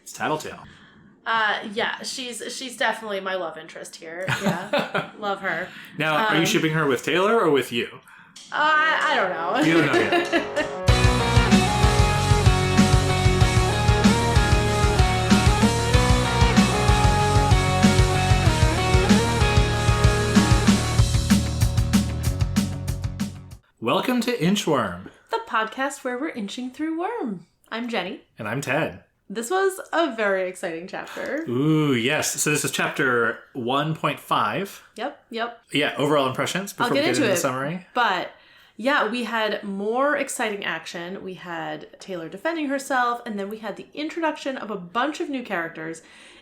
It's Tattletale. Yeah, she's definitely my love interest here. Yeah, love her. Now, are you shipping her with Taylor or with you? I don't know. You don't know yet. Welcome to Inchworm, the podcast where we're inching through worm. I'm Jenny. And I'm Ted. This was a very exciting chapter. Ooh, yes. So this is chapter 1.5. Yep. Yeah, overall impressions before we get into the summary. But yeah, we had more exciting action. We had Taylor defending herself, and then we had the introduction of a bunch of new characters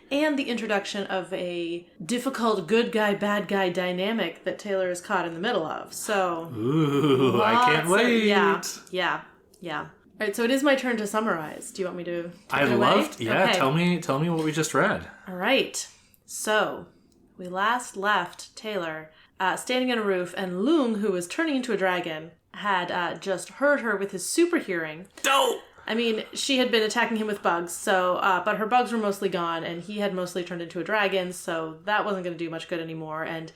and the introduction of a difficult good guy, bad guy dynamic that Taylor is caught in the middle of. So, ooh, I can't wait. Yeah. All right, so it is my turn to summarize. Do you want me to take it away? Okay. Tell me what we just read. All right. So, we last left Taylor standing on a roof, and Lung, who was turning into a dragon, had just heard her with his super hearing. Dope! I mean, she had been attacking him with bugs, so but her bugs were mostly gone, and he had mostly turned into a dragon, so that wasn't going to do much good anymore, and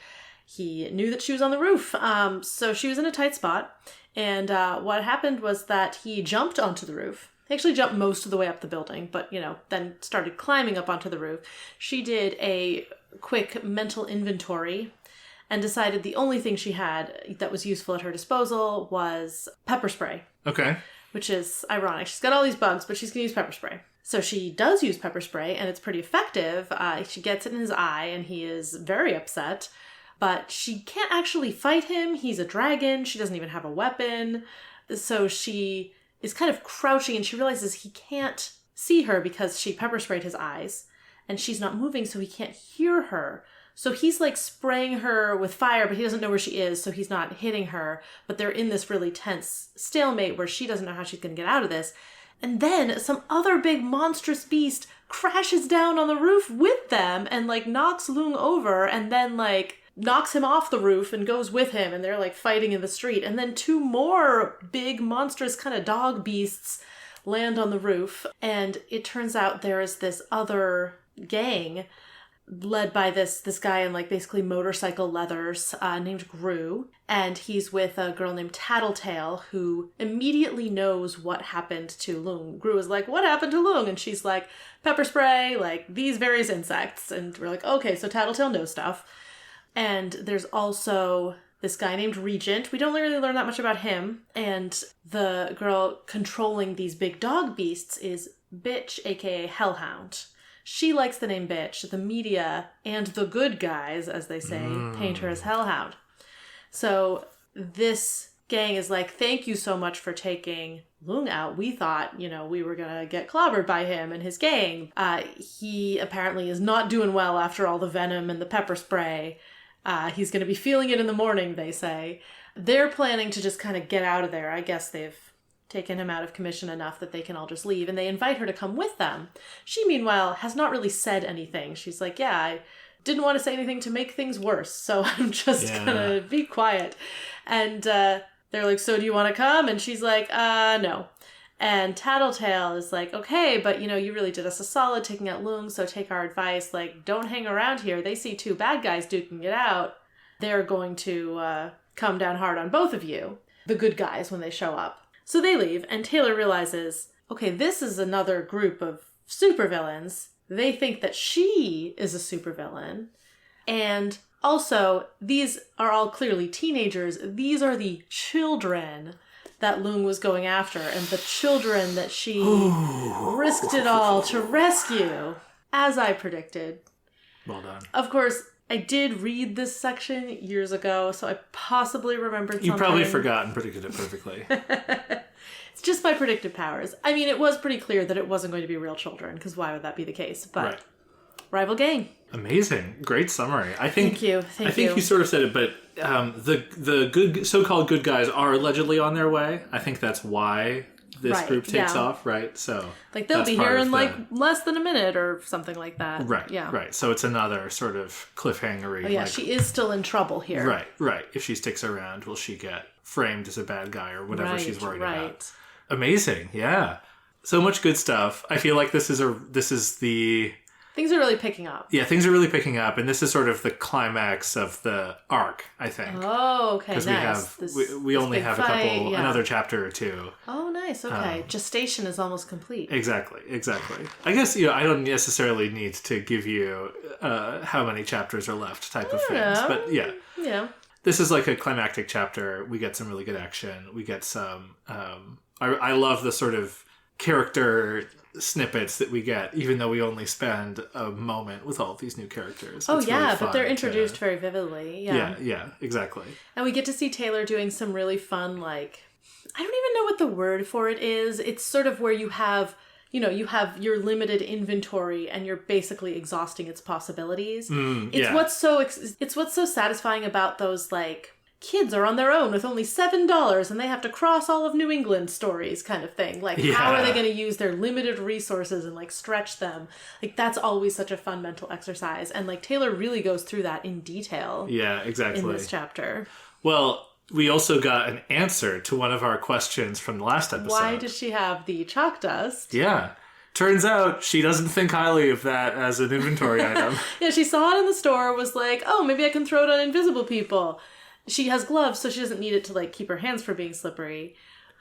he knew that she was on the roof. So she was in a tight spot, and what happened was that he jumped onto the roof. He actually jumped most of the way up the building, but, then started climbing up onto the roof. She did a quick mental inventory and decided the only thing she had that was useful at her disposal was pepper spray. Okay. Which is ironic. She's got all these bugs, but she's going to use pepper spray. So she does use pepper spray, and it's pretty effective. She gets it in his eye, and he is very upset. But she can't actually fight him. He's a dragon. She doesn't even have a weapon. So she is kind of crouching, and she realizes he can't see her because she pepper sprayed his eyes. And she's not moving, so he can't hear her. So he's like spraying her with fire, but he doesn't know where she is, so he's not hitting her. But they're in this really tense stalemate where she doesn't know how she's going to get out of this. And then some other big monstrous beast crashes down on the roof with them and like knocks Lung over and then like knocks him off the roof and goes with him. And they're like fighting in the street. And then two more big monstrous kind of dog beasts land on the roof. And it turns out there is this other gang led by this guy in like basically motorcycle leathers named Gru, and he's with a girl named Tattletale who immediately knows what happened to Lung. Gru is like, what happened to Lung? And she's like, pepper spray, like these various insects. And we're like, okay, so Tattletale knows stuff. And there's also this guy named Regent. We don't really learn that much about him. And the girl controlling these big dog beasts is Bitch, aka Hellhound. She likes the name Bitch. The media and the good guys, as they say, paint her as Hellhound. So this gang is like, thank you so much for taking Lung out. We thought, we were going to get clobbered by him and his gang. He apparently is not doing well after all the venom and the pepper spray. He's going to be feeling it in the morning, they say. They're planning to just kind of get out of there. I guess they've taken him out of commission enough that they can all just leave, and they invite her to come with them. She, meanwhile, has not really said anything. She's like, yeah, I didn't want to say anything to make things worse, so I'm just gonna be quiet. And they're like, so do you want to come? And she's like, no. And Tattletale is like, okay, but you really did us a solid taking out Lung, so take our advice, like, don't hang around here. They see two bad guys duking it out. They're going to come down hard on both of you, the good guys, when they show up. So they leave, and Taylor realizes, okay, this is another group of supervillains. They think that she is a supervillain. And also, these are all clearly teenagers. These are the children that Lung was going after, and the children that she risked it all to rescue, as I predicted. Well done. Of course, I did read this section years ago, so I possibly remembered something. You probably forgot and predicted it perfectly. It's just my predictive powers. I mean, it was pretty clear that it wasn't going to be real children, because why would that be the case? But right. Rival gang. Amazing. Great summary. Thank you. I think you sort of said it, but the good so-called good guys are allegedly on their way. I think that's why this group takes off, right? So like they'll be here in like less than a minute or something like that. Right. Yeah. Right. So it's another sort of cliffhanger-y. Oh, yeah, she is still in trouble here. Right. Right. If she sticks around, will she get framed as a bad guy or whatever she's worried about? Amazing. Yeah. So much good stuff. I feel like this is the... Things are really picking up. Yeah, things are really picking up, and this is sort of the climax of the arc, I think. Oh, okay, nice. Because we only have another chapter or two. Oh, nice, okay. Gestation is almost complete. Exactly. I guess, I don't necessarily need to give you how many chapters are left type of things, but yeah. Yeah. This is like a climactic chapter. We get some really good action. We get some... I love the sort of character snippets that we get, even though we only spend a moment with all of these new characters. Oh, it's really but they're introduced very vividly. Yeah, exactly. And we get to see Taylor doing some really fun, like, I don't even know what the word for it is. It's sort of where you have your limited inventory and you're basically exhausting its possibilities. What's so satisfying about those, like, kids are on their own with only $7 and they have to cross all of New England stories kind of thing. Like, how are they going to use their limited resources and, like, stretch them? Like, that's always such a fun mental exercise. And, like, Taylor really goes through that in detail. Yeah, exactly. In this chapter. Well, we also got an answer to one of our questions from the last episode. Why does she have the chalk dust? Yeah. Turns out she doesn't think highly of that as an inventory item. Yeah, she saw it in the store, was like, oh, maybe I can throw it on invisible people. She has gloves, so she doesn't need it to, like, keep her hands from being slippery.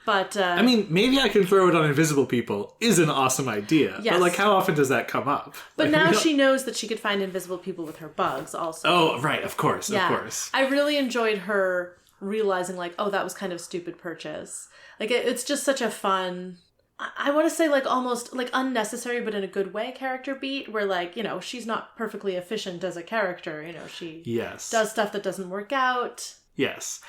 But, I mean, maybe I can throw it on invisible people is an awesome idea. Yes. But, like, how often does that come up? But like, now she knows that she could find invisible people with her bugs also. Oh, right, of course. I really enjoyed her realizing, like, oh, that was kind of a stupid purchase. Like, it's just such a fun... I want to say, like, almost, like, unnecessary, but in a good way character beat, where, like, she's not perfectly efficient as a character. She does stuff that doesn't work out. Yes.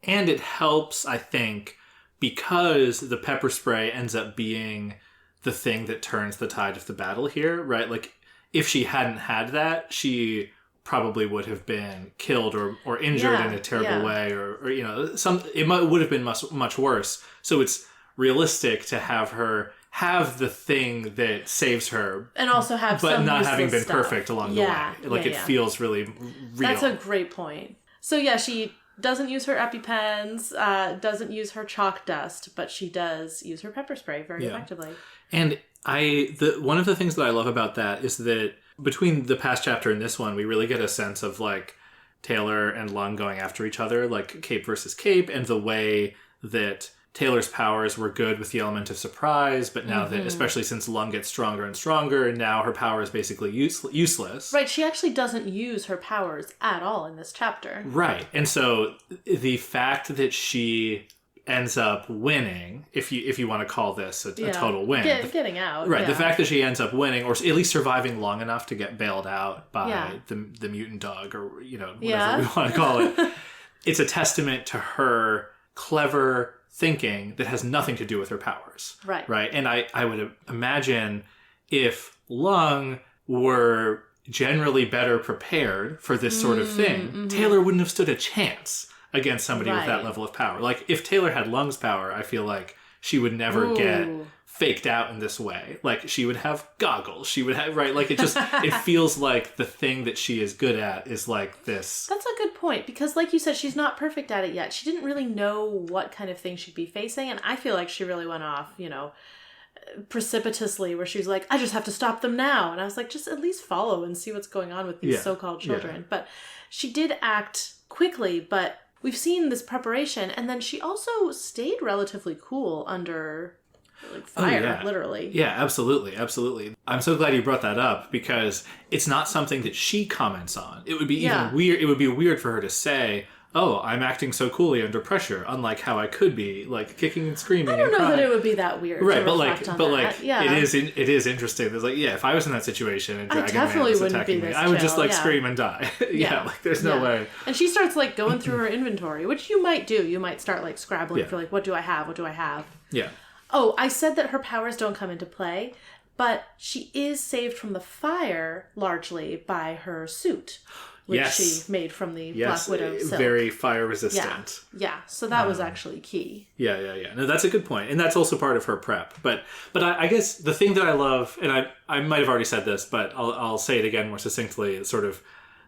And it helps, I think, because the pepper spray ends up being the thing that turns the tide of the battle here, right? Like, if she hadn't had that, she probably would have been killed or injured in a terrible way, or it would have been much worse. So it's realistic to have her have the thing that saves her, and also have but some not having been stuff. Perfect along the way. Like, it feels really real. That's a great point. So she doesn't use her EpiPens, doesn't use her chalk dust, but she does use her pepper spray very effectively. And one of the things that I love about that is that between the past chapter and this one, we really get a sense of, like, Taylor and Lung going after each other, like Cape versus Cape, and the way that Taylor's powers were good with the element of surprise, but now that, especially since Lung gets stronger and stronger, and now her power is basically useless. Right, she actually doesn't use her powers at all in this chapter. Right, and so the fact that she ends up winning, if you want to call this a total win. Getting out. Right, the fact that she ends up winning, or at least surviving long enough to get bailed out by the mutant dog, or, whatever we want to call it. It's a testament to her clever thinking that has nothing to do with her powers. Right. And I would imagine if Lung were generally better prepared for this sort of thing, Taylor wouldn't have stood a chance against somebody with that level of power. Like, if Taylor had Lung's power, I feel like she would never get faked out in this way. Like, she would have goggles. She would have, right? Like, it feels like the thing that she is good at is, like, this. That's a good point, because, like you said, she's not perfect at it yet. She didn't really know what kind of thing she'd be facing, and I feel like she really went off, precipitously, where she's like, I just have to stop them now. And I was like, just at least follow and see what's going on with these so-called children. Yeah. But she did act quickly, but we've seen this preparation, and then she also stayed relatively cool under, like, fire, literally. Yeah, absolutely. I'm so glad you brought that up, because it's not something that she comments on. It would be even weird. It would be weird for her to say, oh, I'm acting so coolly under pressure, unlike how I could be, like, kicking and screaming. I don't know that it would be that weird. Right, it is interesting. There's, like, if I was in that situation and Dragon Man was attacking me, I would just, like, scream and die. There's no way. And she starts, like, going through her inventory, which you might do. You might start, like, scrabbling for, like, what do I have? Yeah. Oh, I said that her powers don't come into play, but she is saved from the fire largely by her suit, which she made from the Black Widow silk. Very fire resistant. Yeah. So that was actually key. Yeah. No, that's a good point. And that's also part of her prep. But I guess the thing that I love, and I might have already said this, but I'll say it again more succinctly, is sort of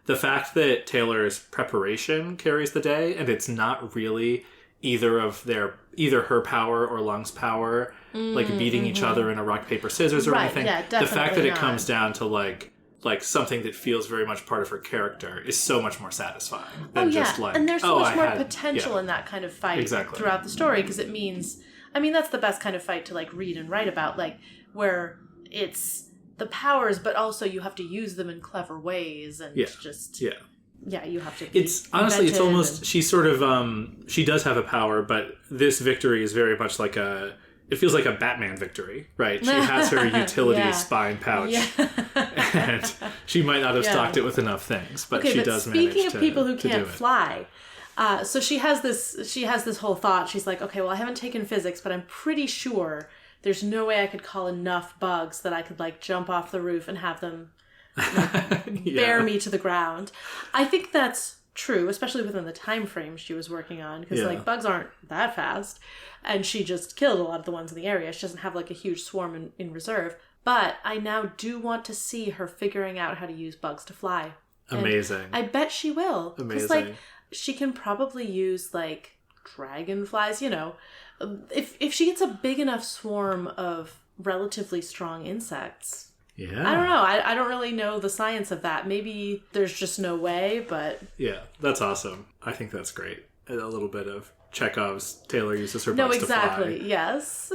the fact that Taylor's preparation carries the day, and it's not really either her power or Lung's power, like beating each other in a rock, paper, scissors or anything. Yeah, the fact that not. it comes down to like something that feels very much part of her character is so much more satisfying than just like, and there's so much more potential in that kind of fight throughout the story, because it means, I mean, that's the best kind of fight to like read and write about, like where it's the powers, but also you have to use them in clever ways, and you have to be it's honestly, it's almost, she sort of she does have a power, but this victory is very much like it feels like a Batman victory, right? She has her utility spine pouch, and she might not have stocked it with enough things, but she does manage to. Speaking of people who can't fly, so she has this whole thought. She's like, okay, well, I haven't taken physics, but I'm pretty sure there's no way I could call enough bugs that I could like jump off the roof and have them bear me to the ground. I think that's true, especially within the time frame she was working on, because like bugs aren't that fast, and she just killed a lot of the ones in the area. She doesn't have like a huge swarm in reserve. But I now do want to see her figuring out how to use bugs to fly. Amazing. And I bet she will. Amazing. Because like she can probably use like dragonflies, you know. If she gets a big enough swarm of relatively strong insects. Yeah. I don't know. I don't really know the science of that. Maybe there's just no way, but... Yeah, that's awesome. I think that's great. A little bit of Chekhov's Taylor uses her bugs to fly. No, exactly. Yes.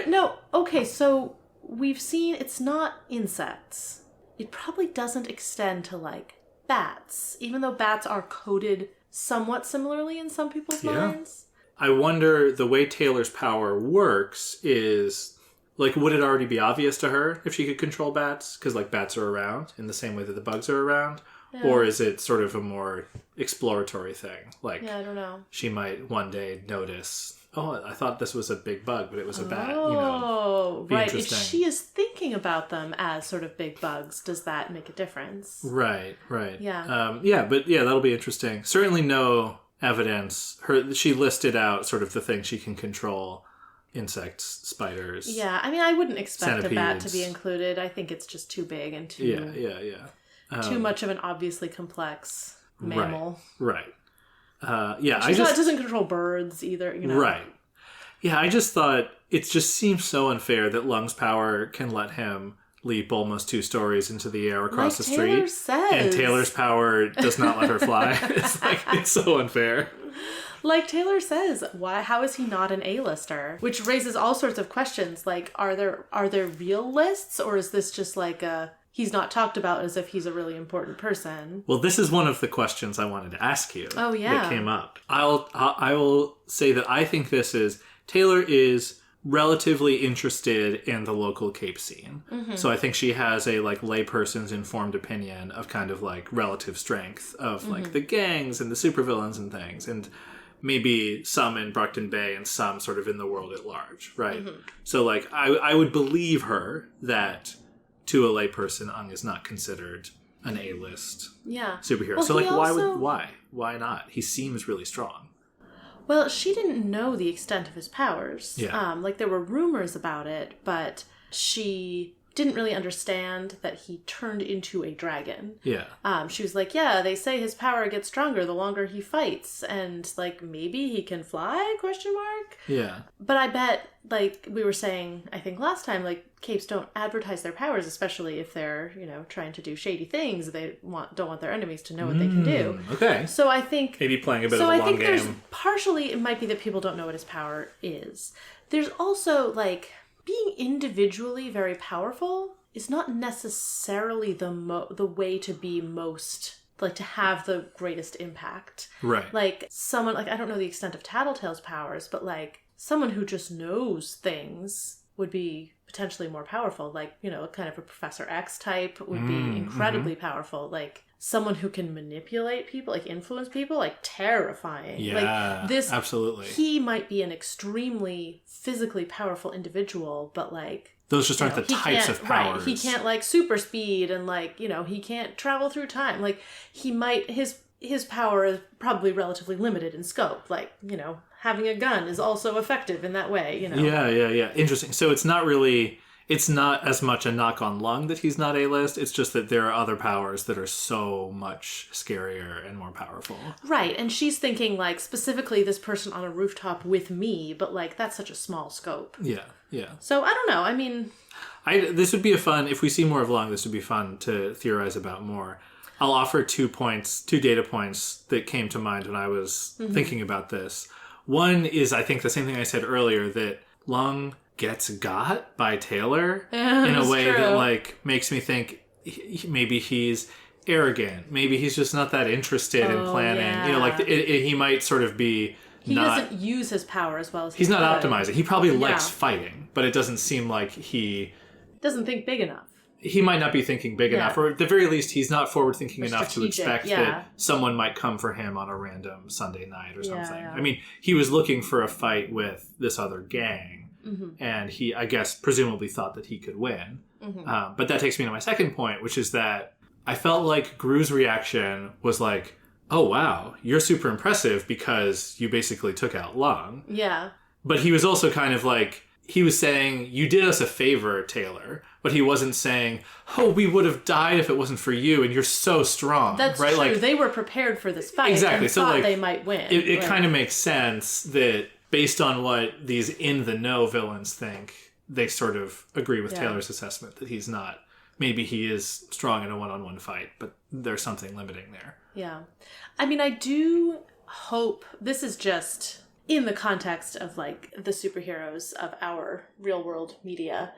No, okay, so we've seen it's not insects. It probably doesn't extend to, like, bats, even though bats are coded somewhat similarly in some people's minds. I wonder, the way Taylor's power works is... Like, would it already be obvious to her if she could control bats? Because, like, bats are around in the same way that the bugs are around. Yeah. Or is it sort of a more exploratory thing? Like, I don't know. She might one day notice, oh, I thought this was a big bug, but it was a bat. You know, oh, right. If she is thinking about them as sort of big bugs, does that make a difference? Right. Yeah. But that'll be interesting. Certainly no evidence. She listed out sort of the things she can control. Insects, spiders. Yeah, I mean, I wouldn't expect centipedes. a bat to be included. I think it's just too big and too... too much of an obviously complex mammal. Right. It doesn't control birds either, you know. Right. Yeah, I just thought it just seems so unfair that Lung's power can let him leap almost 2 stories into the air across the street. Taylor says. And Taylor's power does not let her fly. It's so unfair. Like Taylor says, how is he not an A-lister? Which raises all sorts of questions. Like, are there real lists, or is this just like he's not talked about as if he's a really important person? Well, this is one of the questions I wanted to ask you. Oh, yeah. That came up. I will say that I think Taylor is relatively interested in the local Cape scene. Mm-hmm. So I think she has a like layperson's informed opinion of kind of like relative strength of like the gangs and the supervillains and things, and maybe some in Brockton Bay and some sort of in the world at large, right? Mm-hmm. So, like, I would believe her that to a layperson, Ung is not considered an A-list superhero. Well, so, like, why not? He seems really strong. Well, she didn't know the extent of his powers. Yeah. Like, there were rumors about it, but she didn't really understand that he turned into a dragon. Yeah. She was like, yeah, they say his power gets stronger the longer he fights, and like maybe he can fly ? Yeah. But I bet, like we were saying, I think last time, like capes don't advertise their powers, especially if they're, you know, trying to do shady things. They don't want their enemies to know what they can do. Okay. So I think maybe playing a bit of a long game. So I think there's partially it might be that people don't know what his power is. There's also like being individually very powerful is not necessarily the way to be most, like, to have the greatest impact. Right. Like, someone, like, I don't know the extent of Tattletale's powers, but, like, someone who just knows things would be potentially more powerful. Like, you know, kind of a Professor X type would be incredibly powerful. Like, someone who can manipulate people, like, influence people, like, terrifying. Yeah, like, this, absolutely. He might be an extremely physically powerful individual, but, like... Those just aren't the types of powers. Right, he can't, like, super speed and, like, you know, he can't travel through time. Like, he might... His power is probably relatively limited in scope. Like, you know, having a gun is also effective in that way, you know? Yeah. Interesting. So it's not really... it's not as much a knock on Lung that he's not A-list. It's just that there are other powers that are so much scarier and more powerful. Right. And she's thinking, like, specifically this person on a rooftop with me, but, like, that's such a small scope. Yeah, yeah. So, I don't know. I mean... this would be if we see more of Lung, this would be fun to theorize about more. I'll offer 2 data points that came to mind when I was thinking about this. One is, I think, the same thing I said earlier, that Lung gets got by Taylor in a way that, like, makes me think maybe he's arrogant. Maybe he's just not that interested in planning. Yeah. You know, like, he might sort of be He doesn't use his power as well as he's not optimizing. He probably likes fighting, but it doesn't seem like he... doesn't think big enough. He might not be thinking big enough, or at the very least, he's not forward-thinking enough to expect that someone might come for him on a random Sunday night or something. Yeah. I mean, he was looking for a fight with this other gang, and he, I guess, presumably thought that he could win. But that takes me to my second point, which is that I felt like Gru's reaction was like, oh, wow, you're super impressive because you basically took out Lung. Yeah. But he was also kind of like, he was saying, you did us a favor, Taylor. But he wasn't saying, oh, we would have died if it wasn't for you, and you're so strong. That's right? true. Like, they were prepared for this fight exactly. and So, thought like, they might win. It kind of makes sense that based on what these in-the-know villains think, they sort of agree with Taylor's assessment that he's not. Maybe he is strong in a one-on-one fight, but there's something limiting there. Yeah. I mean, I do hope, this is just in the context of, like, the superheroes of our real-world media,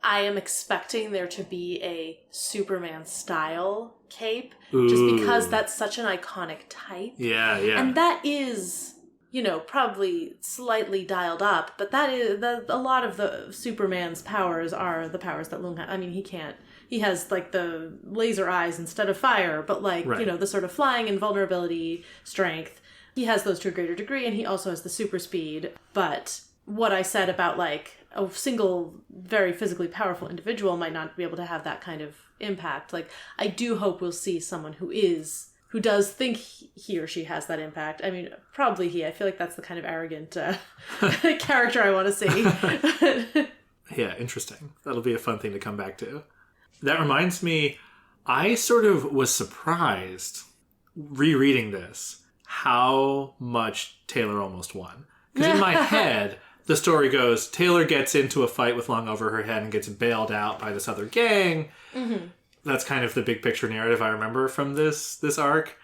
I am expecting there to be a Superman-style cape, just because that's such an iconic type. Yeah, yeah. And that is, you know, probably slightly dialed up, but that is, a lot of the Superman's powers are the powers that Lung has. I mean, he has, like, the laser eyes instead of fire, but, like, you know, the sort of flying, invulnerability, strength. He has those to a greater degree, and he also has the super speed. But what I said about, like, a single, very physically powerful individual might not be able to have that kind of impact. Like, I do hope we'll see someone who does think he or she has that impact. I mean, probably he. I feel like that's the kind of arrogant character I want to see. Yeah, interesting. That'll be a fun thing to come back to. That reminds me, I sort of was surprised, rereading this, how much Taylor almost won. Because in my head, the story goes, Taylor gets into a fight with Lung over her head and gets bailed out by this other gang. That's kind of the big picture narrative I remember from this arc.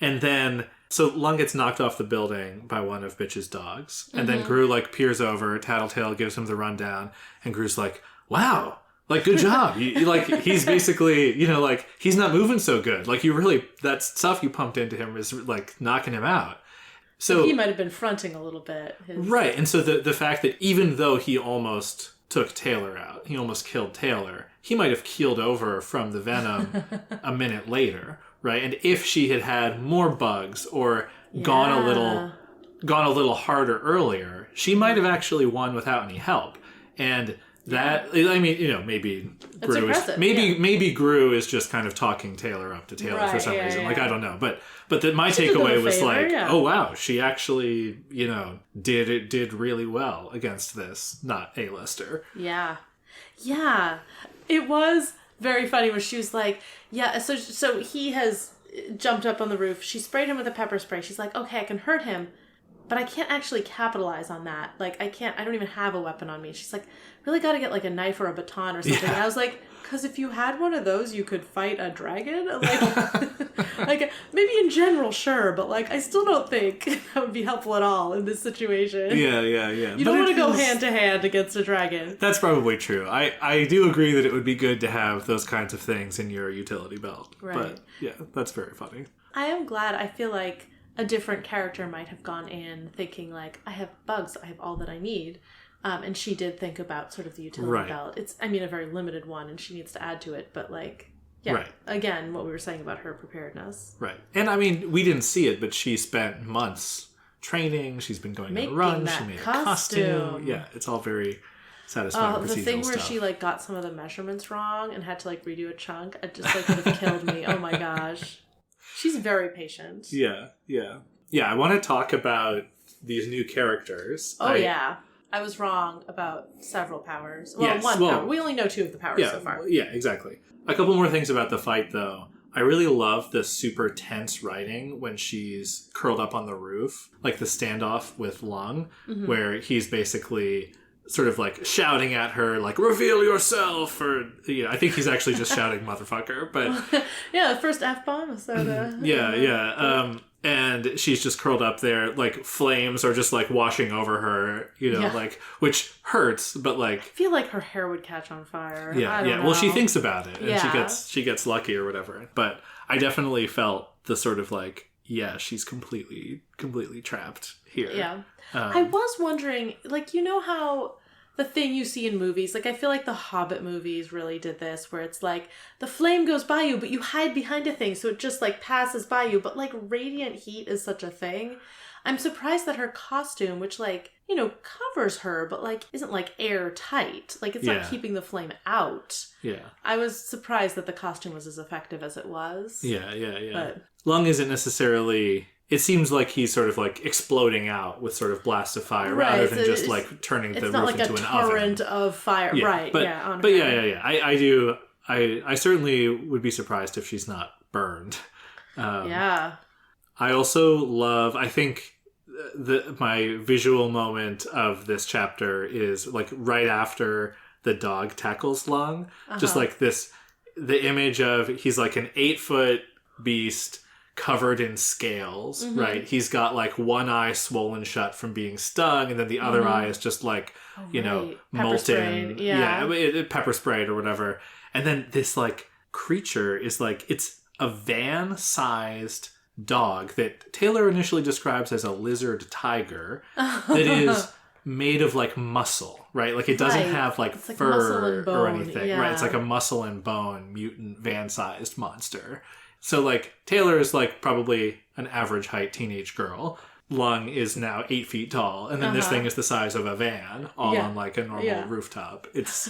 And then, so Lung gets knocked off the building by one of Bitch's dogs. And then Gru, like, peers over, Tattletale gives him the rundown, and Gru's like, wow, like, good job. You like, he's basically, you know, like, he's not moving so good. Like, you really, that stuff you pumped into him is, like, knocking him out. So he might have been fronting a little bit. Right. And so the fact that even though he almost took Taylor out, he almost killed Taylor, he might have keeled over from the venom a minute later, right? And if she had had more bugs or gone a little harder earlier, she might have actually won without any help. And that, I mean, you know, maybe Gru is just kind of talking Taylor up to Taylor for some reason. Like, I don't know. But my takeaway was like, oh, wow, she actually, you know, did really well against this not A-lister. Yeah. Yeah. It was very funny when she was like, yeah, so he has jumped up on the roof. She sprayed him with a pepper spray. She's like, okay, I can hurt him, but I can't actually capitalize on that. Like, I don't even have a weapon on me. She's like, really got to get, like, a knife or a baton or something. Yeah. And I was like, because if you had one of those, you could fight a dragon? Like, like, maybe in general, sure, but, like, I still don't think that would be helpful at all in this situation. Yeah. You don't want to go hand to hand against a dragon. That's probably true. I do agree that it would be good to have those kinds of things in your utility belt. Right. But, yeah, that's very funny. I am glad. I feel like a different character might have gone in thinking, like, I have bugs, I have all that I need. And she did think about sort of the utility belt. It's, I mean, a very limited one, and she needs to add to it, but, like, yeah, again, what we were saying about her preparedness. Right. And, I mean, we didn't see it, but she spent months training. She's been going on runs. She made a costume. Yeah, it's all very satisfying procedural stuff. The thing where she, like, got some of the measurements wrong and had to, like, redo a chunk, it just, like, would have killed me. Oh, my gosh. She's very patient. Yeah, I want to talk about these new characters. I was wrong about several powers. Well, one power. We only know 2 of the powers so far. Yeah, exactly. A couple more things about the fight, though. I really love the super tense writing when she's curled up on the roof, like the standoff with Lung, where he's basically sort of like shouting at her, like, reveal yourself, or, you know, I think he's actually just shouting motherfucker, but... yeah, the first F-bomb, so and she's just curled up there, like, flames are just, like, washing over her, you know, like, which hurts, but, like... I feel like her hair would catch on fire. Yeah, yeah. Well, she thinks about it, and she gets lucky or whatever. But I definitely felt the sort of, like, yeah, she's completely trapped here. Yeah. I was wondering, like, you know how... the thing you see in movies, like I feel like the Hobbit movies really did this, where it's like the flame goes by you, but you hide behind a thing, so it just like passes by you. But like radiant heat is such a thing. I'm surprised that her costume, which like, you know, covers her, but like isn't like airtight. Like it's not keeping the flame out. Yeah. I was surprised that the costume was as effective as it was. Yeah. But Lung isn't necessarily... It seems like he's sort of like exploding out with sort of blasts of fire rather than just like turning the roof into an oven. It's not like a torrent of fire. Yeah, right. But, yeah. I certainly would be surprised if she's not burned. I also love, I think my visual moment of this chapter is like right after the dog tackles Lung. Just like the image of, he's like an 8-foot beast covered in scales, right? He's got like one eye swollen shut from being stung, and then the other eye is just like, you know, molten. Pepper sprayed or whatever. And then this like creature is like, it's a van-sized dog that Taylor initially describes as a lizard tiger that is made of like muscle, right? Like it doesn't have like fur or anything, right? It's like a muscle and bone mutant van-sized monster. So, like, Taylor is, like, probably an average height teenage girl. Lung is now 8 feet tall. And then this thing is the size of a van all on, like, a normal rooftop. It's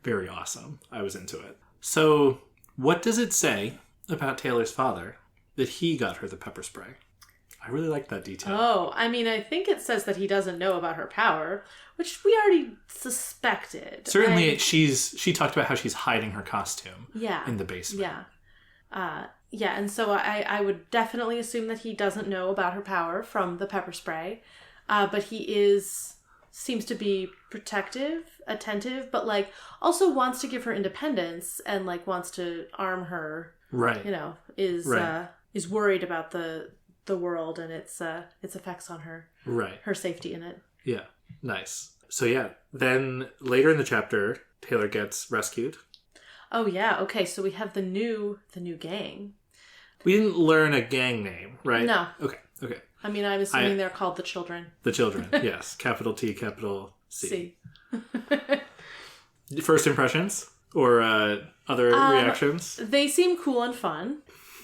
very awesome. I was into it. So, what does it say about Taylor's father that he got her the pepper spray? I really like that detail. Oh, I mean, I think it says that he doesn't know about her power, which we already suspected. Certainly, she talked about how she's hiding her costume in the basement. And so I would definitely assume that he doesn't know about her power from the pepper spray, but he seems to be protective, attentive, but like also wants to give her independence and like wants to arm her. Right. You know, is worried about the world and its effects on her. Right. Her safety in it. Yeah. Nice. So then later in the chapter, Taylor gets rescued. Oh, yeah. Okay, so we have the new gang. We didn't learn a gang name, right? No. Okay. I mean, I'm assuming they're called the Children. The Children, yes. Capital T, capital C. First impressions or other reactions? They seem cool and fun.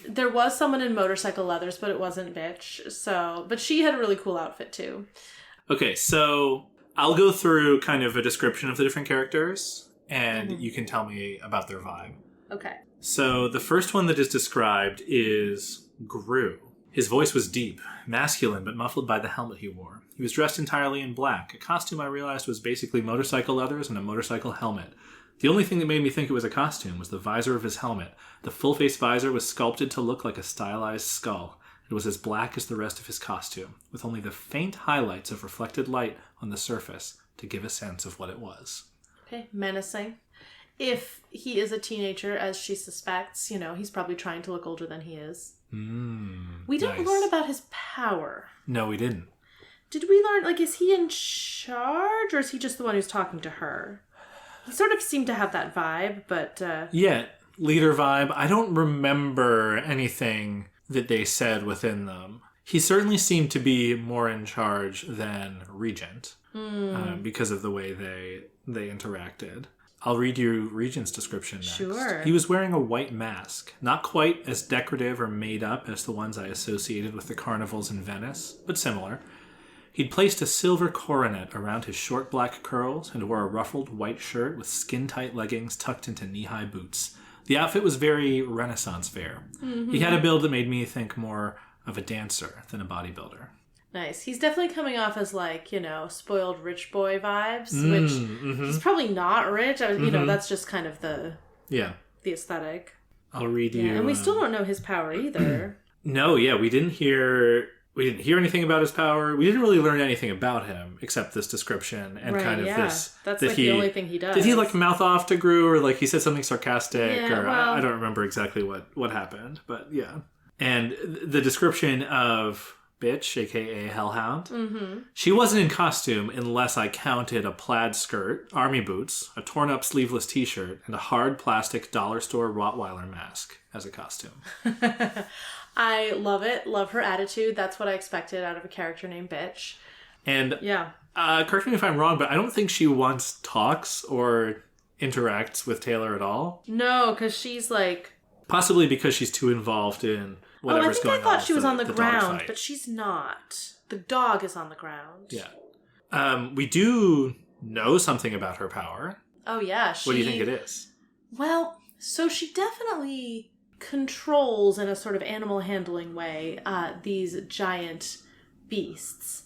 There was someone in motorcycle leathers, but it wasn't Bitch. But she had a really cool outfit, too. Okay, so I'll go through kind of a description of the different characters. And you can tell me about their vibe. Okay. So the first one that is described is Gru. His voice was deep, masculine, but muffled by the helmet he wore. He was dressed entirely in black, a costume I realized was basically motorcycle leathers and a motorcycle helmet. The only thing that made me think it was a costume was the visor of his helmet. The full-face visor was sculpted to look like a stylized skull. It was as black as the rest of his costume, with only the faint highlights of reflected light on the surface to give a sense of what it was. Okay, menacing. If he is a teenager, as she suspects, you know, he's probably trying to look older than he is. We didn't learn about his power. No, we didn't. Did we learn, like, is he in charge, or is he just the one who's talking to her? He sort of seemed to have that vibe, but... leader vibe. I don't remember anything that they said within them. He certainly seemed to be more in charge than Regent, because of the way they interacted. I'll read you Regent's description next. Sure. He was wearing a white mask, not quite as decorative or made up as the ones I associated with the carnivals in Venice, but similar. He'd placed a silver coronet around his short black curls and wore a ruffled white shirt with skin-tight leggings tucked into knee-high boots. The outfit was very Renaissance fair. He had a build that made me think more of a dancer than a bodybuilder. Nice. He's definitely coming off as like, spoiled rich boy vibes, which he's probably not rich. That's just kind of the aesthetic. I'll read you. And we still don't know his power either. No, yeah, we didn't hear anything about his power. We didn't really learn anything about him except this description and this. That's like the only thing he does. Did he like mouth off to Gru, or like he said something sarcastic, I don't remember exactly what happened, but yeah. And the description of Bitch, aka Hellhound. She wasn't in costume unless I counted a plaid skirt, army boots, a torn up sleeveless t-shirt, and a hard plastic dollar store Rottweiler mask as a costume. I love it. Love her attitude. That's what I expected out of a character named Bitch. And correct me if I'm wrong, but I don't think she once talks or interacts with Taylor at all. No, because she's like... Possibly because she's too involved in whatever's going on. I thought she was on the ground, but she's not. The dog is on the ground. Yeah. We do know something about her power. Oh, yeah. What do you think it is? Well, so she definitely controls in a sort of animal handling way these giant beasts.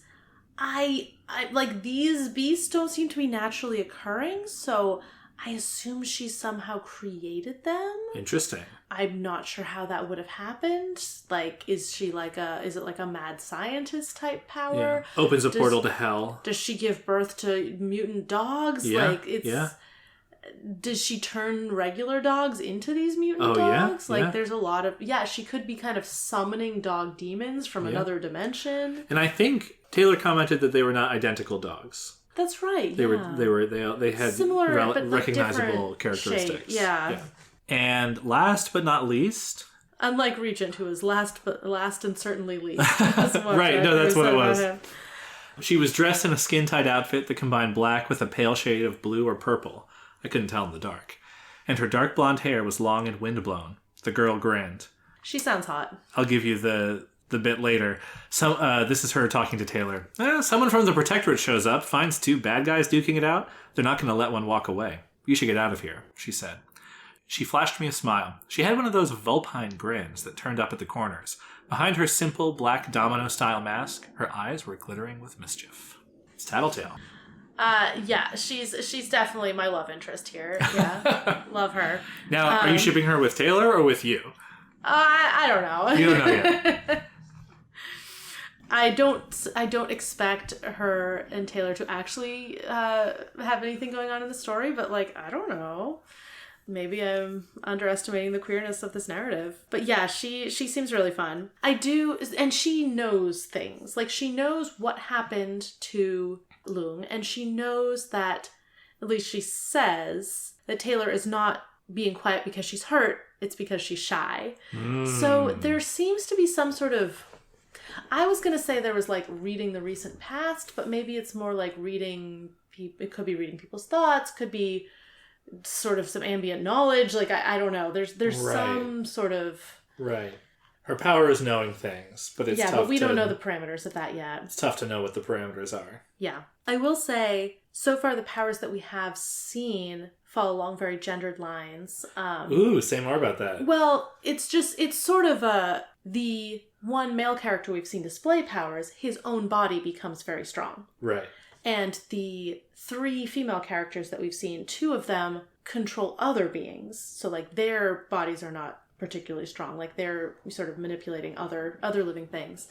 I like, these beasts don't seem to be naturally occurring, so I assume she somehow created them. Interesting. I'm not sure how that would have happened. Like, is it like a mad scientist type power? Yeah. Opens a portal to hell. Does she give birth to mutant dogs? Yeah. Does she turn regular dogs into these mutant dogs? Yeah. There's a lot of... Yeah, she could be kind of summoning dog demons from another dimension. And I think Taylor commented that they were not identical dogs. That's right. They had similar, recognizable characteristics. Shape. Yeah. And last but not least, unlike Regent, who was last and certainly least. Right? No, that's what it was. She was dressed in a skin-tight outfit that combined black with a pale shade of blue or purple. I couldn't tell in the dark. And her dark blonde hair was long and windblown. The girl grinned. She sounds hot. I'll give you the bit later. So this is her talking to Taylor. Someone from the Protectorate shows up, finds two bad guys duking it out. They're not going to let one walk away. You should get out of here, she said. She flashed me a smile. She had one of those vulpine grins that turned up at the corners. Behind her simple black domino-style mask, her eyes were glittering with mischief. It's Tattletale. Yeah, she's definitely my love interest here. Yeah, love her. Now, are you shipping her with Taylor or with you? I don't know. You don't know yet. I don't expect her and Taylor to actually have anything going on in the story, but I don't know. Maybe I'm underestimating the queerness of this narrative. But yeah, she seems really fun. I do, and she knows things. She knows what happened to Lung, and she knows that, at least she says, that Taylor is not being quiet because she's hurt, it's because she's shy. So there seems to be some sort of... I was going to say there was reading the recent past, but maybe it's more reading... It could be reading people's thoughts, could be sort of some ambient knowledge. I don't know. There's right. Some sort of... Right. Her power is knowing things, but it's tough but we don't know the parameters of that yet. It's tough to know what the parameters are. Yeah. I will say, so far the powers that we have seen fall along very gendered lines. Ooh, say more about that. Well, it's sort of the one male character we've seen display powers, his own body becomes very strong. Right. And the 3 female characters that we've seen, 2 of them control other beings. So their bodies are not particularly strong. They're sort of manipulating other living things.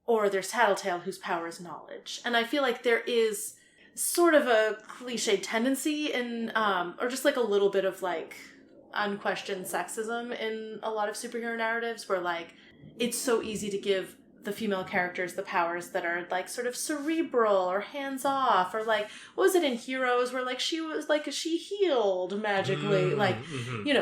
Or there's Tattletale, whose power is knowledge. And I feel like there is sort of a cliche tendency in, or just a little bit of unquestioned sexism in a lot of superhero narratives where it's so easy to give the female characters the powers that are sort of cerebral or hands-off, or what was it in Heroes where she was she healed magically,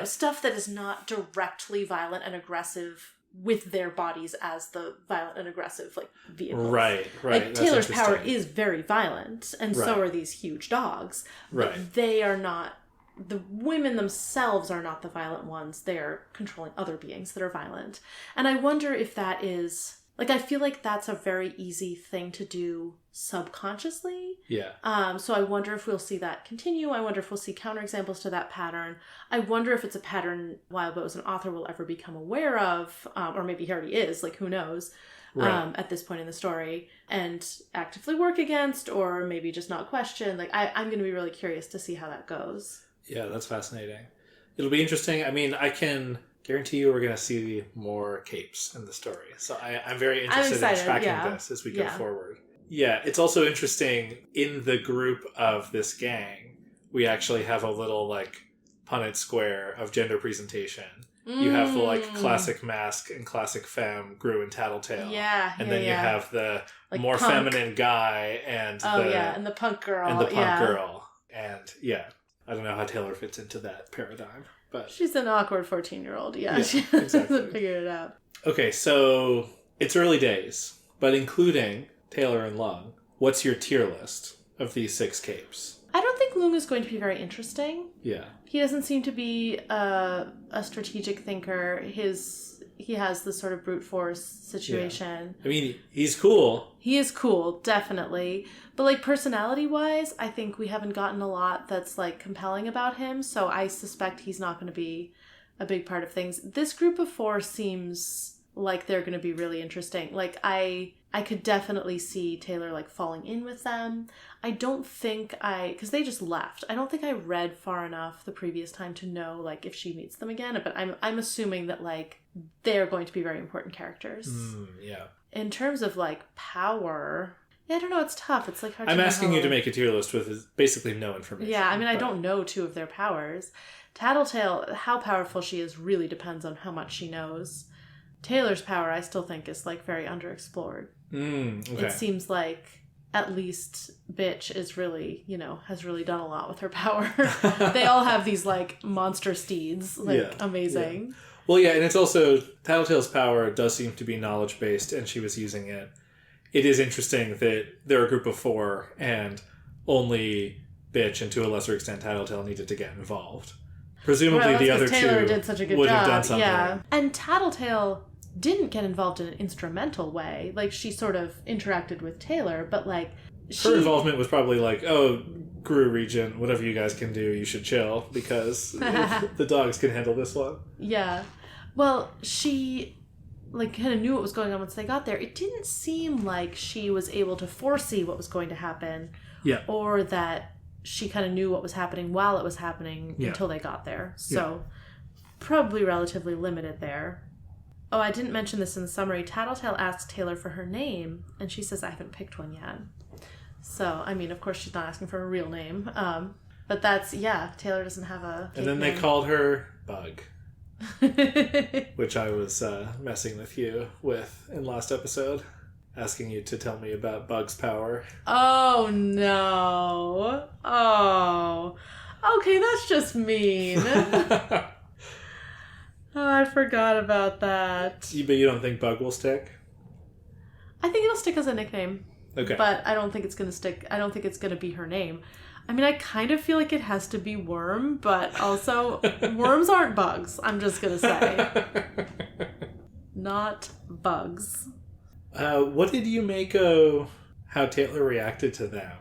stuff that is not directly violent and aggressive with their bodies as the violent and aggressive vehicles. Right. Taylor's power is very violent, and so are these huge dogs. Right. But they are not, the women themselves are not the violent ones. They are controlling other beings that are violent. And I wonder if that is Like, I feel like that's a very easy thing to do subconsciously. Yeah. So I wonder if we'll see that continue. I wonder if we'll see counterexamples to that pattern. I wonder if it's a pattern Wildbow as an author will ever become aware of, or maybe he already is, like, who knows, at this point in the story, and actively work against, or maybe just not question. Like, I'm going to be really curious to see how that goes. Yeah, that's fascinating. It'll be interesting. I mean, I can guarantee you we're going to see more capes in the story. So I'm very interested in tracking this as we go forward. Yeah, it's also interesting, in the group of this gang, we actually have a little, like, Punnett square of gender presentation. You have the, like, classic mask and classic femme, Gru and Tattletale. Yeah, and then you have the, like, more punk, feminine guy and and the punk girl. And the punk girl. And, I don't know how Taylor fits into that paradigm. But she's an awkward 14-year-old. Yeah, she hasn't figured it out. Okay, so it's early days, but including Taylor and Lung, what's your tier list of these 6 capes? I don't think Lung is going to be very interesting. Yeah. He doesn't seem to be a strategic thinker. He has this sort of brute force situation. Yeah. I mean, he's cool. He is cool, definitely. But, like, personality-wise, I think we haven't gotten a lot that's, like, compelling about him. So I suspect he's not going to be a big part of things. This group of 4 seems like they're going to be really interesting. Like, I could definitely see Taylor, like, falling in with them. I don't think because they just left. I don't think I read far enough the previous time to know, like, if she meets them again. But I'm assuming that, like, they're going to be very important characters. Yeah. In terms of, like, power, I don't know. It's tough. It's, like, hard I'm to know. asking you to make a tier list with basically no information. Yeah, I mean, I don't know 2 of their powers. Tattletale, how powerful she is really depends on how much she knows. Taylor's power, I still think, is, like, very underexplored. Okay. It seems like at least Bitch is really, has really done a lot with her power. They all have these, like, monster steeds. Like, amazing. Yeah. Well, yeah, and it's also, Tattletale's power does seem to be knowledge-based, and she was using it. It is interesting that they're a group of 4, and only Bitch, and to a lesser extent Tattletale, needed to get involved. Presumably the other Taylor 2 did such a good would job. have done something. Yeah. And Tattletale didn't get involved in an instrumental way. Like, she sort of interacted with Taylor, but, like, her involvement was probably like, oh, Gru Regent, whatever you guys can do, you should chill, because the dogs can handle this one. Yeah. Well, she, like, kind of knew what was going on once they got there. It didn't seem like she was able to foresee what was going to happen. Yeah. Or that she kind of knew what was happening while it was happening until they got there. So, probably relatively limited there. Oh, I didn't mention this in the summary. Tattletale asks Taylor for her name, and she says, I haven't picked one yet. So, I mean, of course she's not asking for a real name. But that's, Taylor doesn't have a And then name. they called her Bug. Which I was messing with you with in last episode. Asking you to tell me about Bug's power. Oh, no. Oh. Okay, that's just mean. Oh, I forgot about that. But you don't think Bug will stick? I think it'll stick as a nickname. Okay. But I don't think it's going to stick. I don't think it's going to be her name. I mean, I kind of feel like it has to be Worm, but also worms aren't bugs, I'm just going to say. Not bugs. What did you make of how Taylor reacted to them?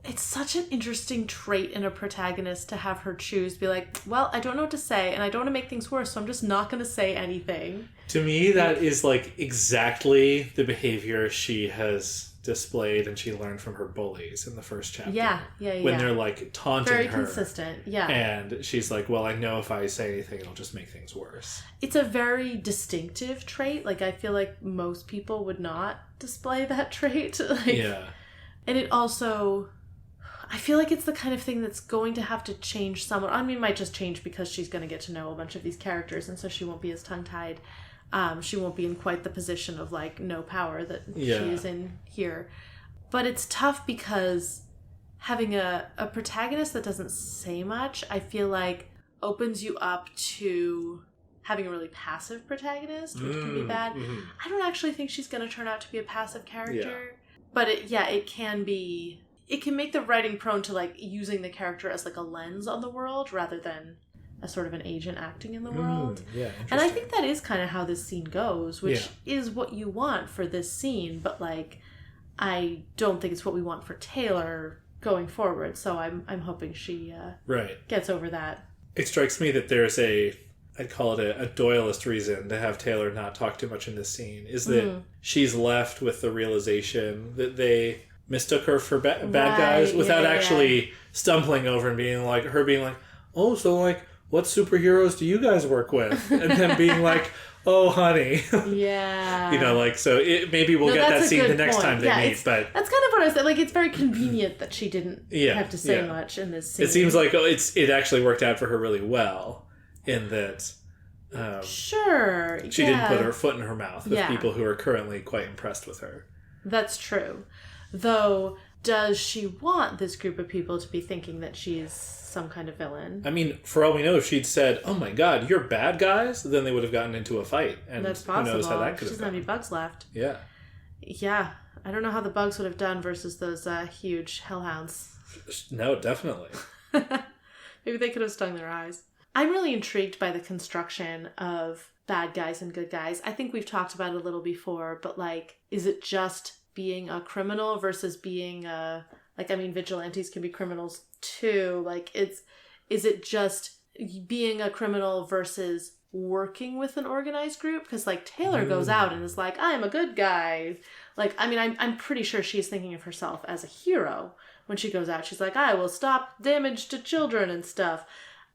It's such an interesting trait in a protagonist to have her choose, be like, well, I don't know what to say, and I don't want to make things worse, so I'm just not going to say anything. To me, that is, like, exactly the behavior she has displayed and she learned from her bullies in the first chapter. Yeah. When they're, like, taunting her. Very consistent, yeah. And she's like, well, I know if I say anything, it'll just make things worse. It's a very distinctive trait. Like, I feel like most people would not display that trait. Yeah. And it also... I feel like it's the kind of thing that's going to have to change somewhat. I mean, it might just change because she's going to get to know a bunch of these characters, and so she won't be as tongue-tied. She won't be in quite the position of, like, no power that she is in here. But it's tough because having a protagonist that doesn't say much, I feel like, opens you up to having a really passive protagonist, which can be bad. Mm-hmm. I don't actually think she's going to turn out to be a passive character. Yeah. But it can be... It can make the writing prone to, like, using the character as, like, a lens on the world rather than a sort of an agent acting in the world. Yeah, and I think that is kind of how this scene goes, which is what you want for this scene, but like I don't think it's what we want for Taylor going forward. So I'm hoping she gets over that. It strikes me that there's I'd call it a Doyleist reason to have Taylor not talk too much in this scene, is that she's left with the realization that they mistook her for bad guys without actually stumbling over and being like, oh, so like, what superheroes do you guys work with? And then being like, oh, honey. Yeah. You know, like, so maybe we'll get that scene the next time they meet. But that's kind of what I said. Like, it's very convenient that she didn't have to say much in this scene. It seems like it actually worked out for her really well in that she didn't put her foot in her mouth with people who are currently quite impressed with her. That's true. Though, does she want this group of people to be thinking that she's some kind of villain? I mean, for all we know, if she'd said, oh my god, you're bad guys, then they would have gotten into a fight. And that's possible. Who knows how that could have She's not any bugs left. Yeah. Yeah. I don't know how the bugs would have done versus those huge hellhounds. No, definitely. Maybe they could have stung their eyes. I'm really intrigued by the construction of bad guys and good guys. I think we've talked about it a little before, but like, is it just being a criminal versus being vigilantes can be criminals too. Like, is it just being a criminal versus working with an organized group? Because like Taylor goes out and is like, I'm a good guy. Like, I mean, I'm pretty sure she's thinking of herself as a hero when she goes out. She's like, I will stop damage to children and stuff.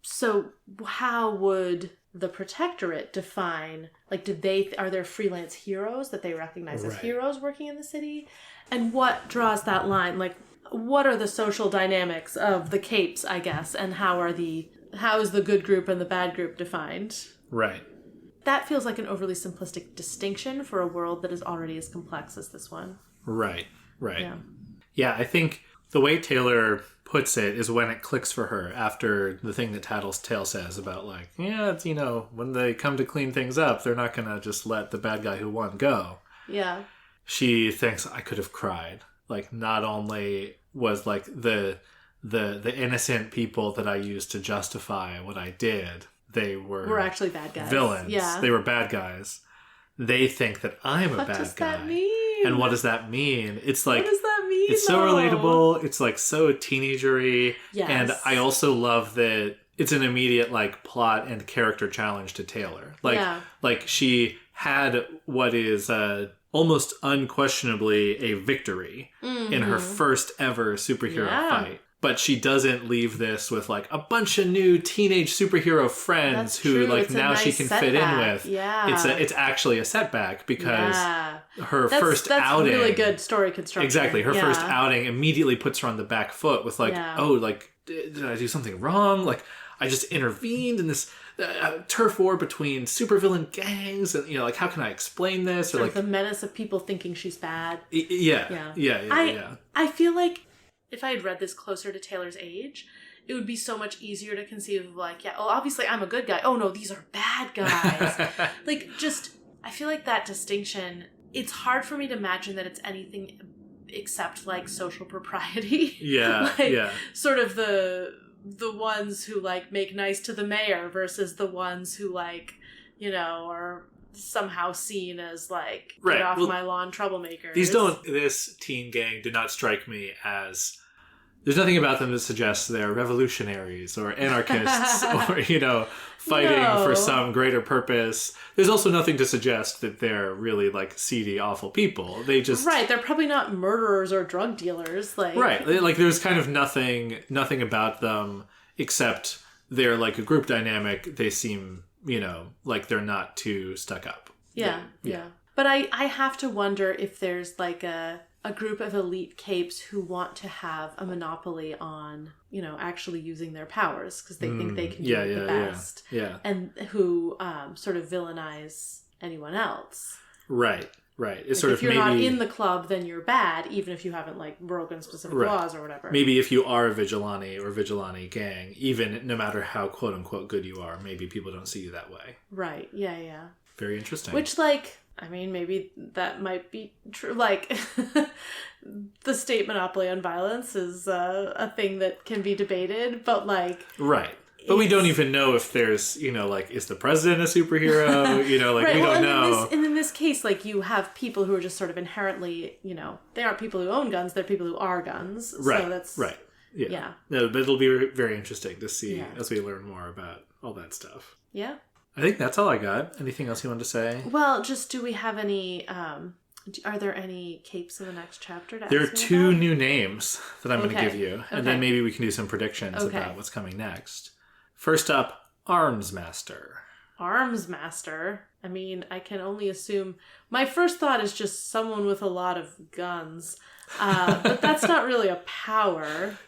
So how would the Protectorate define, like, are there freelance heroes that they recognize as heroes working in the city? And what draws that line? Like, what are the social dynamics of the capes, I guess, and how is the good group and the bad group defined? Right. That feels like an overly simplistic distinction for a world that is already as complex as this one. Right. Yeah, I think the way Taylor puts it is when it clicks for her after the thing that Tattletale says about like, yeah, it's, when they come to clean things up, they're not going to just let the bad guy who won go. Yeah. She thinks, I could have cried. Like, not only was like the innocent people that I used to justify what I did, they were actually bad guys. Villains. Yeah. They were bad guys. They think that I'm a bad guy. What does that mean? And what does that mean? It's like, what does that mean? It's so relatable. It's like so teenagery. Yes. And I also love that it's an immediate like plot and character challenge to Taylor. Like she had what is almost unquestionably a victory in her first ever superhero fight. But she doesn't leave this with like a bunch of new teenage superhero friends who like it's now she can fit in with. Yeah. It's actually a setback because her first outing. That's really good story construction. Exactly. Her first outing immediately puts her on the back foot with like, oh, like, did I do something wrong? Like, I just intervened in this turf war between supervillain gangs, and like, how can I explain this? Or like the menace of people thinking she's bad. Yeah. I feel like if I had read this closer to Taylor's age, it would be so much easier to conceive of like, obviously I'm a good guy. Oh no, these are bad guys. Like, just, I feel like that distinction, it's hard for me to imagine that it's anything except like social propriety. Yeah. Sort of the ones who like make nice to the mayor versus the ones who like, are somehow seen as like get off my lawn troublemakers. This teen gang did not strike me as, there's nothing about them that suggests they're revolutionaries or anarchists or fighting for some greater purpose. There's also nothing to suggest that they're really like seedy, awful people. They just they're probably not murderers or drug dealers. Like there's kind of nothing about them except they're like a group dynamic. They seem like they're not too stuck up. Yeah. But I have to wonder if there's like a group of elite capes who want to have a monopoly on, actually using their powers because they think they can do it the best. Yeah. And who sort of villainize anyone else. Right. It's like if you're not in the club, then you're bad, even if you haven't like broken specific laws or whatever. Maybe if you are a vigilante or vigilante gang, even no matter how quote unquote good you are, maybe people don't see you that way. Right. Yeah. Very interesting. Which like, I mean, maybe that might be true. Like, the state monopoly on violence is a thing that can be debated, but like, right. But we don't even know if there's, like, is the president a superhero? Like, right, we don't know. In this case, like, you have people who are just sort of inherently, they aren't people who own guns, they're people who are guns. Right, so that's, right. Yeah. No, but it'll be very interesting to see as we learn more about all that stuff. Yeah. I think that's all I got. Anything else you wanted to say? Well, just do we have any... are there any capes in the next chapter? There are 2 new names that I'm going to give you, and then maybe we can do some predictions about what's coming next. First up, Arms Master. Arms Master? I mean, I can only assume... My first thought is just someone with a lot of guns, but that's not really a power.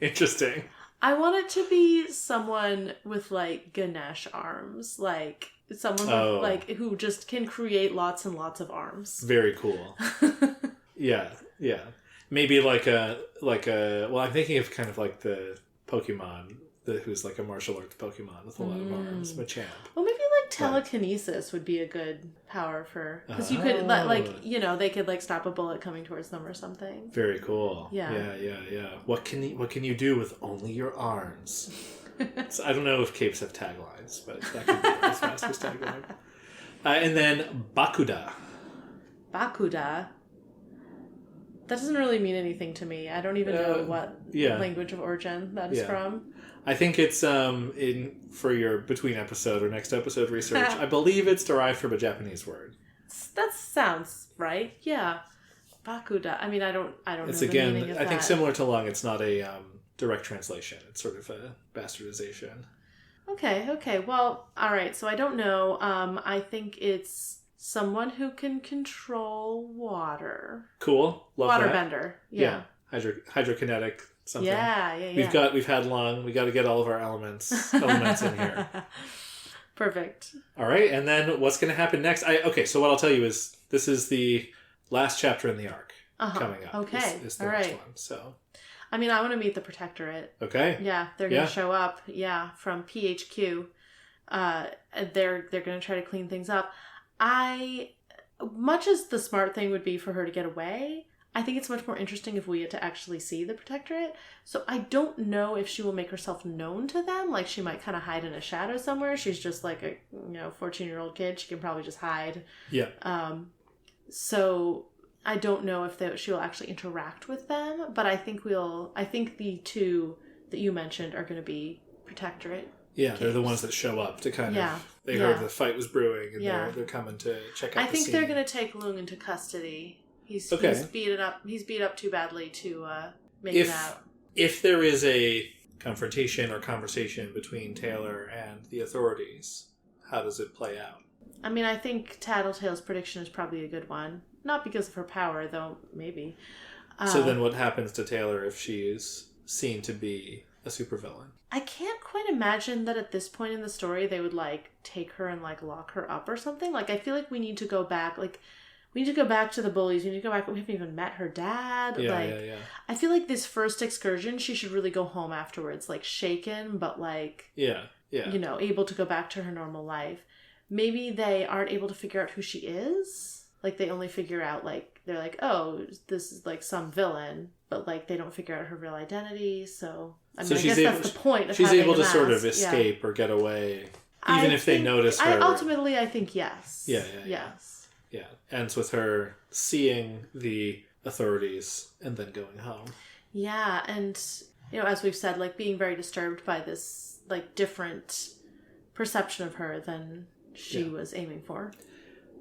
Interesting. I want it to be someone with, like, Ganesh arms, like... Someone with, like, who just can create lots and lots of arms. Very cool. Yeah. Maybe like a well, I'm thinking of kind of like the Pokemon, who's like a martial arts Pokemon with a lot of arms, Machamp. Well, maybe like telekinesis would be a good power for, because you could like, they could like stop a bullet coming towards them or something. Very cool. Yeah. What can you do with only your arms? So I don't know if capes have taglines, but that could be Arms Master's tagline. And then Bakuda. Bakuda? That doesn't really mean anything to me. I don't even know what language of origin that is from. I think it's for your between episode or next episode research. I believe it's derived from a Japanese word. That sounds right. Yeah. Bakuda. I mean, I don't know it's the again, meaning of I think that. Similar to Lung, it's not a direct translation. It's sort of a bastardization. Okay. Well, all right. So I don't know. I think it's someone who can control water. Cool. Love Waterbender. That. Yeah. Hydrokinetic something. Yeah. We've had Lung. We got to get all of our elements in here. Perfect. All right. And then what's going to happen next? So what I'll tell you is this is the last chapter in the arc coming up. Okay. Is the next one. So. I mean, I want to meet the Protectorate. Okay. Yeah, they're going to show up. Yeah, from PHQ. They're going to try to clean things up. Much as the smart thing would be for her to get away, I think it's much more interesting if we get to actually see the Protectorate. So I don't know if she will make herself known to them. Like, she might kind of hide in a shadow somewhere. She's just like a 14-year-old kid. She can probably just hide. Yeah. So I don't know if she will actually interact with them, but I think the 2 that you mentioned are going to be Protectorate. Yeah, capes. They're the ones that show up to kind of... They heard the fight was brewing, and they're coming to check out I think the scene. they're going to take Lung into custody. He's beat up too badly to make it out. If there is a confrontation or conversation between Taylor and the authorities, how does it play out? I mean, I think Tattletale's prediction is probably a good one. Not because of her power, though, maybe. So then what happens to Taylor if she is seen to be a supervillain? I can't quite imagine that at this point in the story they would, like, take her and, like, lock her up or something. Like, I feel like we need to go back, to the bullies. We need to go back. We haven't even met her dad. Yeah. I feel like this first excursion, she should really go home afterwards, like, shaken, but, like... Yeah. Able to go back to her normal life. Maybe they aren't able to figure out who she is. Like, they only figure out, like, they're like, oh, this is, like, some villain. But, like, they don't figure out her real identity, so... I guess that's the point of she's having able to mask. sort of escape or get away, even if they notice her. Ultimately, I think yes. Yes. Yeah. Ends with her seeing the authorities and then going home. Yeah, and, as we've said, like, being very disturbed by this, like, different perception of her than she was aiming for.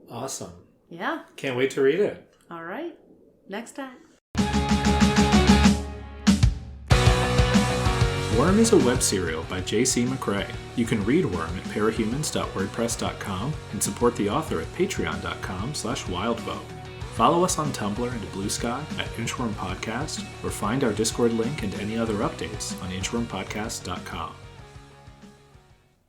Awesome. Yeah. Can't wait to read it. All right. Next time. Worm is a web serial by J.C. McCrae. You can read Worm at parahumans.wordpress.com and support the author at patreon.com/wildvote. Follow us on Tumblr and Blue Sky at Inchworm Podcast, or find our Discord link and any other updates on inchwormpodcast.com.